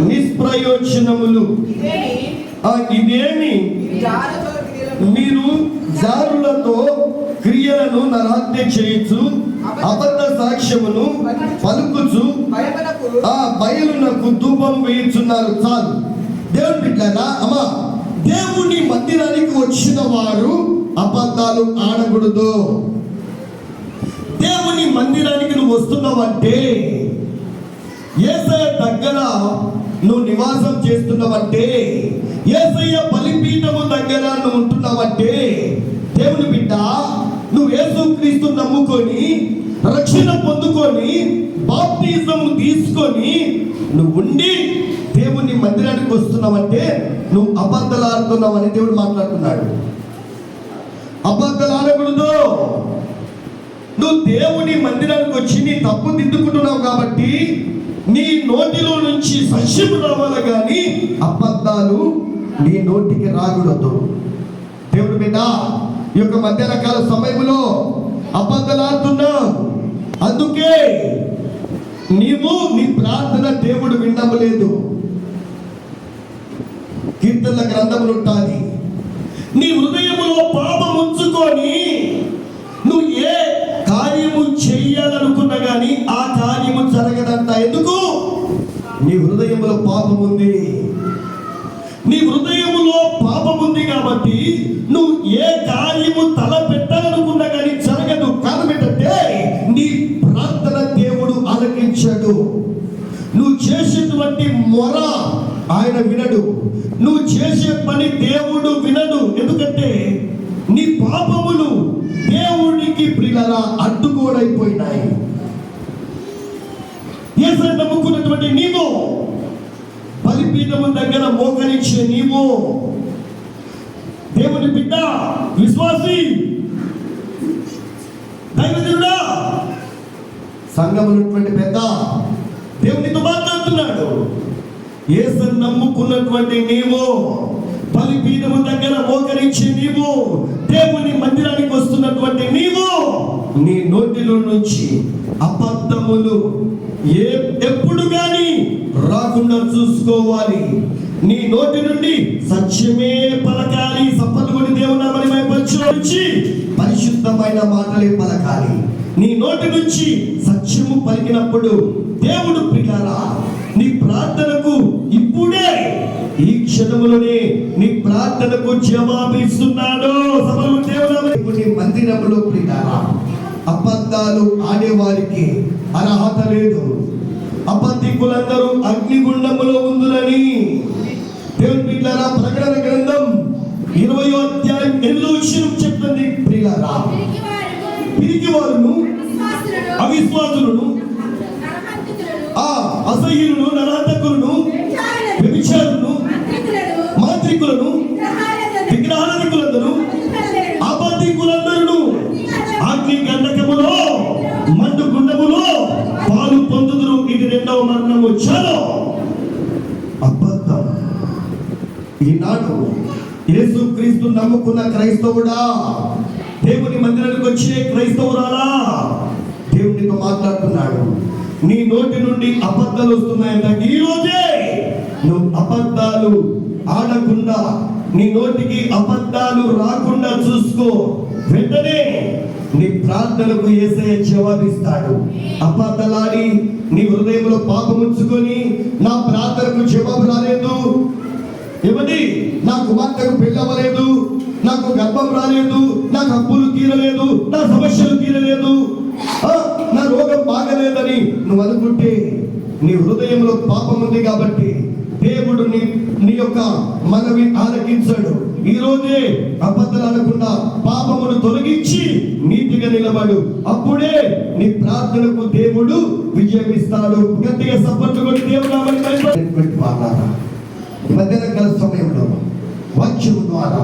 నిష్ప్రయోజనములు ఇదేమి మీరు జారులతో క్రియలను నరహత్య చేయొచ్చు, అబద్ధ సాక్ష్యమును పలుకుచు ఆ బయలునకు ధూపం వేయుచున్నారు. చాలు. దేవుని బిడ్డలారా, అమ్మా, దేవుని మందిరానికి వచ్చిన వారు అబద్ధాలు ఆడకూడదు. దేవుని మందిరానికి నువ్వు వస్తున్నావంటే, యేసయ్య దగ్గర నువ్వు నివాసం చేస్తున్నావంటే, యేసయ్య బలిపీఠము దగ్గర నువ్వు ఉంటున్నావంటే, దేవుని బిడ్డ, నువ్వు యేసుక్రీస్తు నమ్ముకొని రక్షణ పొందుకొని బాప్తిజం తీసుకొని నువ్వు ఉండి దేవుని మందిరానికి వస్తున్నావంటే నువ్వు అబద్ధాలు ఆడుతున్నావని దేవుడు మాట్లాడుతున్నాడు. అబద్ధాలు ఆడకూడదు. నువ్వు దేవుని మందిరానికి వచ్చి నీ తప్పు దిద్దుకుంటున్నావు కాబట్టి నీ నోటిలో నుంచి సత్యము రావాలి, కానీ అబద్ధాలు నీ నోటికి రాకూడదు. దేవుని బిడ్డ, ఈ యొక్క మధ్యాహ్న కాల సమయంలో అబద్ధాలు ఆడుతున్నావు. అందుకే నీవు నీ ప్రార్థన దేవుడు వినడం లేదు. కీర్తనల గ్రంథములు ఉంటాయి. నీ హృదయములో పాపం ఉంచుకొని నువ్వు ఏ కార్యము చెయ్యాలనుకున్నా కానీ ఆ కార్యము జరగదంట. ఎందుకు? నీ హృదయములో పాపం ఉంది. నీ హృదయములో పాపం ఉంది కాబట్టి నువ్వు ఏ కార్యము తల పెట్టాలనుకున్నా కానీ జరగదు. కారణం ఏంటంటే నీ ప్రార్థన దేవుడు ఆలకించడు. నువ్వు చేసేటువంటి మొర ఆయన వినడు. నువ్వు చేసే పని దేవుడు వినడు. ఎందుకంటే నీ పాపములు దేవుడికి ప్రియులారా అడ్డుగోడైపోయినాయి. యేసయ్య నమ్ముకున్నటువంటి నీవు, బలిపీఠము దగ్గర మోకరించే నీవు, దేవుని బిడ్డ, విశ్వాసి, దైవజనుడా, సంఘమున్నటువంటి పెద్ద, దేవునితో మాట్లాడుతున్నాడు. యేసయ్య నమ్ముకున్నటువంటి నీవు, బలిపీఠము దగ్గర మోకరించే నీవు, దేవుని మందిరానికి వస్తున్నటువంటి నీవు, నీ నోటిలో నుంచి అబద్ధములు ఎప్పుడు గాని రాకుండా చూసుకోవాలి. నీ నోటి నుండి సత్యమే పలకాలి. సప్పట్లు కొట్టి దేవుని నామమున మహిమపరచి పరిశుద్ధమైన మాటలే పలకాలి. నీ నోటి నుంచి సత్యము పలికినప్పుడు దేవుడు ప్రియులారా నీ ప్రార్థనకు ఇప్పుడే ఈ క్షణములోనే నీ ప్రార్థనకు జవాబిస్తున్నాడు. సభలు దేవుని మందిరంలో ప్రియులారా అబద్ధాలు ఆడేవారికి అర్హత లేదు. అబద్ధికులందరూ అగ్నిగుండములో ఉందులని దేవుని బిడ్డలారా ప్రకటన గ్రంథం 20వ అధ్యాయం 8వ వచనం చెప్తుంది. ప్రియులారా, పిరికివారును, అవిశ్వాసులను, అసహ్యులను, నరహంతకులను, వ్యభిచారులను, మాంత్రికులను, విగ్రహారాధికులందరూ, అబద్ధికులందరూ అగ్ని గంధకములో మండు గుండములో పాలు పొందుదురు. ఇది రెండవ మరణము. చాలు. అబద్ధం. ఈనాడు యేసుక్రీస్తు నమ్ముకున్న క్రైస్తవుడా, దేవుని మందిరానికి వచ్చే క్రైస్తవురాలా, దేవునితో మాట్లాడుతున్నాడు. నీ నోటి నుండి అబద్ధాలు వస్తున్నాయంట. ఈ రోజే నువ్వు అబద్ధాలు ఆడకుండా, నీ నోటికి అబద్ధాలు రాకుండా చూసుకో. వెంటనే నీ ప్రార్థనకు యేసయ్య జవాబిస్తాడు. అబద్ధాలాడి నీ హృదయంలో పాపం ఉంచుకొని నా ప్రార్థనకు జవాబు రాలేదు, ఏమని నా కుమార్తెకు పెళ్ళవలేదు, నాకు గర్భం రాలేదు, నాకు అప్పులు తీరలేదు, నా సమస్యలు తీరలేదు, నా రోగం బాగలేదని నువ్వు అనుకుంటే నీ హృదయంలో పాపం ఉంది కాబట్టి దేవుడు నీ యొక్క మనవి ఆలకించాడు. ఈ రోజే అబద్ధాలు అనకుండా పాపమును తొలగించి నీతిగా నిలబడు. అప్పుడే నీ ప్రార్థనకు దేవుడు విజయం ఇస్తాడు. గట్టిగా సపోర్ట్ కొట్టి దేవుడు మధ్యాహ్న కాల సమయంలో వాక్యము ద్వారా